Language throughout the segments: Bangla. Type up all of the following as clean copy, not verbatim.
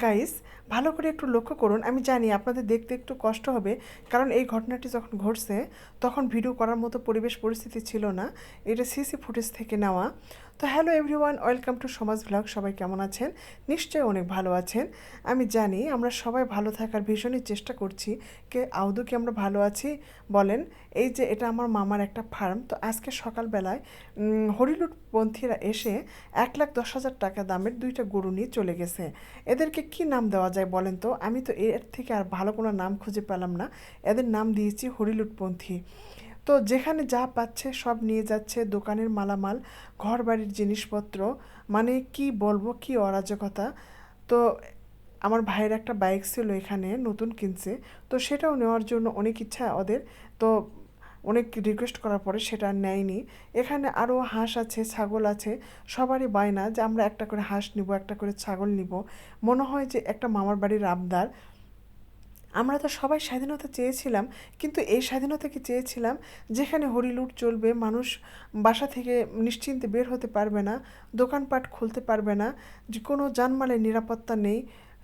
গাইস, ভালো করে একটু লক্ষ্য করুন। আমি জানি আপনাদের দেখতে একটু কষ্ট হবে, কারণ এই ঘটনাটি যখন ঘটছে তখন ভিডিও করার মতো পরিবেশ পরিস্থিতি ছিল না। এটা সিসি ফুটেজ থেকে নেওয়া। তো হ্যালো এভরিওয়ান, ওয়েলকাম টু সমাজ ভ্লগ। সবাই কেমন আছেন? নিশ্চয়ই অনেক ভালো আছেন। আমি জানি আমরা সবাই ভালো থাকার ভীষণই চেষ্টা করছি। আদৌ কি আমরা ভালো আছি বলেন? এই যে এটা আমার মামার একটা ফার্ম। তো আজকে সকালবেলায় হরিলুটপন্থীরা এসে 1,10,000 টাকা দামের 2টা গরু নিয়ে চলে গেছে। এদেরকে কি নাম দেওয়া যায় বলেন তো? আমি তো এর থেকে আর ভালো কোনো নাম খুঁজে পেলাম না। এদের নাম দিয়েছি হরিলুটপন্থী। তো যেখানে যা পাচ্ছে সব নিয়ে যাচ্ছে, দোকানের মালামাল, ঘর বাড়ির জিনিসপত্র। মানে কি বলবো, কি অরাজকতা। তো আমার ভাইয়ের একটা বাইক ছিল এখানে, নতুন কিনছে। তো সেটাও নেওয়ার জন্য অনেক ইচ্ছা ওদের। তো অনেক রিকোয়েস্ট করার পরে সেটা আর নেয়নি। এখানে আরও হাঁস আছে, ছাগল আছে। সবারই বায়না যে আমরা একটা করে হাঁস নিব, একটা করে ছাগল নিব। মনে হয় যে একটা মামার বাড়ির আবদার। আমরা তো সবাই স্বাধীনতা চেয়েছিলাম, কিন্তু এই স্বাধীনতা কি চেয়েছিলাম যেখানে হরিলুট চলবে, মানুষ বাসা থেকে নিশ্চিন্তে বের হতে পারবে না, দোকানপাট খুলতে পারবে না, যে কোনো জানমালের নিরাপত্তা নেই,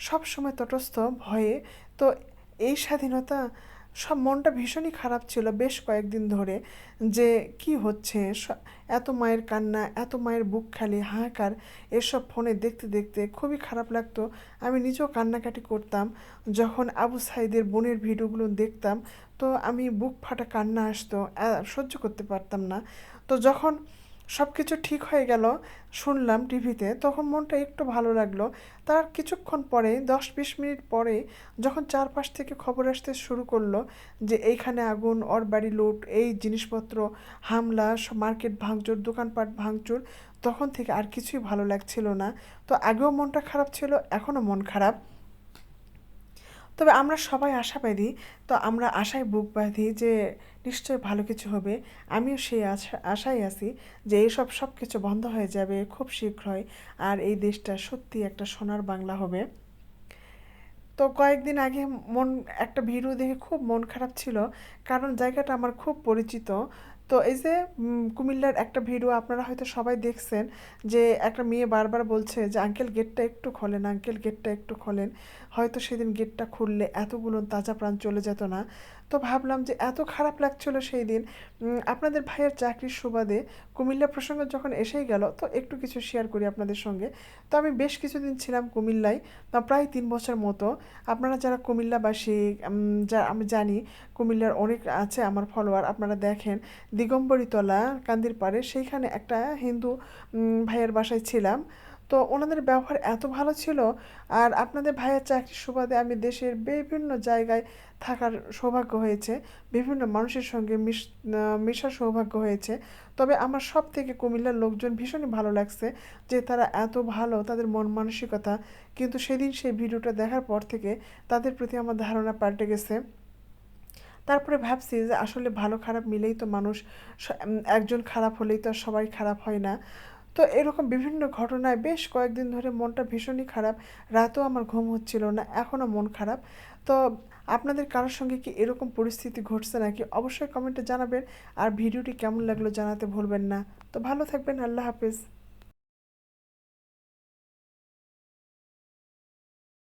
সব সময় তটস্থ ভয়ে। তো এই স্বাধীনতা, সব মনটা ভীষণই খারাপ ছিল বেশ কয়েকদিন ধরে, যে কি হচ্ছে। এত মায়ের কান্না, এত মায়ের বুক খালি হাহাকার, এসব ফোনে দেখতে দেখতে খুবই খারাপ লাগতো। আমি নিজেও কান্নাকাটি করতাম যখন আবু সাইদের বোনের ভিডিওগুলো দেখতাম। তো আমি বুক ফাটা কান্না আসতো, সহ্য করতে পারতাম না। তো যখন সব কিছু ঠিক হয়ে গেল, শুনলাম টিভিতে, তখন মনটা একটু ভালো লাগলো। তার কিছুক্ষণ পরে, 10-20 মিনিট পরে, যখন চারপাশ থেকে খবর আসতে শুরু করলো যে এইখানে আগুন, ওর বাড়ি লুট, এই জিনিসপত্র হামলা, মার্কেট ভাঙচুর, দোকানপাট ভাঙচুর, তখন থেকে আর কিছুই ভালো লাগছিল না। তো আগেও মনটা খারাপ ছিল, এখনও মন খারাপ। তবে আমরা সবাই আশাবাদী। তো আমরা আশায় বুক বাঁধি যে নিশ্চয়ই ভালো কিছু হবে। আমিও সেই আশায় আছি যে এইসব সব কিছু বন্ধ হয়ে যাবে খুব শীঘ্রই, আর এই দেশটা সত্যি একটা সোনার বাংলা হবে। তো কয়েকদিন আগে মন একটা ভিডিও দেখে খুব মন খারাপ ছিল, কারণ জায়গাটা আমার খুব পরিচিত। তো এই যে কুমিল্লার একটা ভিডিও আপনারা হয়তো সবাই দেখছেন, যে একটা মেয়ে বারবার বলছে যে আঙ্কেল গেটটা একটু খোলেন, আঙ্কেল গেটটা একটু খোলেন। হয়তো সেদিন গেটটা খুললে এতগুলো তাজা প্রাণ চলে যেত না। তো ভাবলাম যে এত খারাপ লাগছিল সেই দিন। আপনাদের ভাইয়ের চাকরির সুবাদে কুমিল্লা প্রসঙ্গ যখন এসেই গেল, তো একটু কিছু শেয়ার করি আপনাদের সঙ্গে। তো আমি বেশ কিছুদিন ছিলাম কুমিল্লায়, প্রায় 3 বছর মতো। আপনারা যারা কুমিল্লাবাসী, যা আমি জানি কুমিল্লার অনেক আছে আমার ফলোয়ার, আপনারা দেখেন দিগম্বরীতলা কান্দির পাড়ে, সেইখানে একটা হিন্দু ভাইয়ের বাসায় ছিলাম। তো ওনাদের ব্যবহার এত ভালো ছিল। আর আপনাদের ভাইয়ের চাকরির সুবাদে আমি দেশের বিভিন্ন জায়গায় থাকার সৌভাগ্য হয়েছে, বিভিন্ন মানুষের সঙ্গে মেশার সৌভাগ্য হয়েছে। তবে আমার সব থেকে কুমিল্লার লোকজন ভীষণই ভালো লাগছে, যে তারা এত ভালো, তাদের মন মানসিকতা। কিন্তু সেদিন সেই ভিডিওটা দেখার পর থেকে তাদের প্রতি আমার ধারণা পাল্টে গেছে। তারপরে ভাবছি যে আসলে ভালো খারাপ মিলেই তো মানুষ, একজন খারাপ হলেই তো আর সবাই খারাপ হয় না। তো এরকম বিভিন্ন ঘটনায় বেশ কয়েকদিন ধরে মনটা ভীষণই খারাপ। রাতেও আমার ঘুম হচ্ছিল না, এখনও মন খারাপ। তো আপনাদের কারোর সঙ্গে কি এরকম পরিস্থিতি ঘটছে নাকি অবশ্যই কমেন্টে জানাবেন। আর ভিডিওটি কেমন লাগলো জানাতে ভুলবেন না। তো ভালো থাকবেন, আল্লাহ হাফেজ।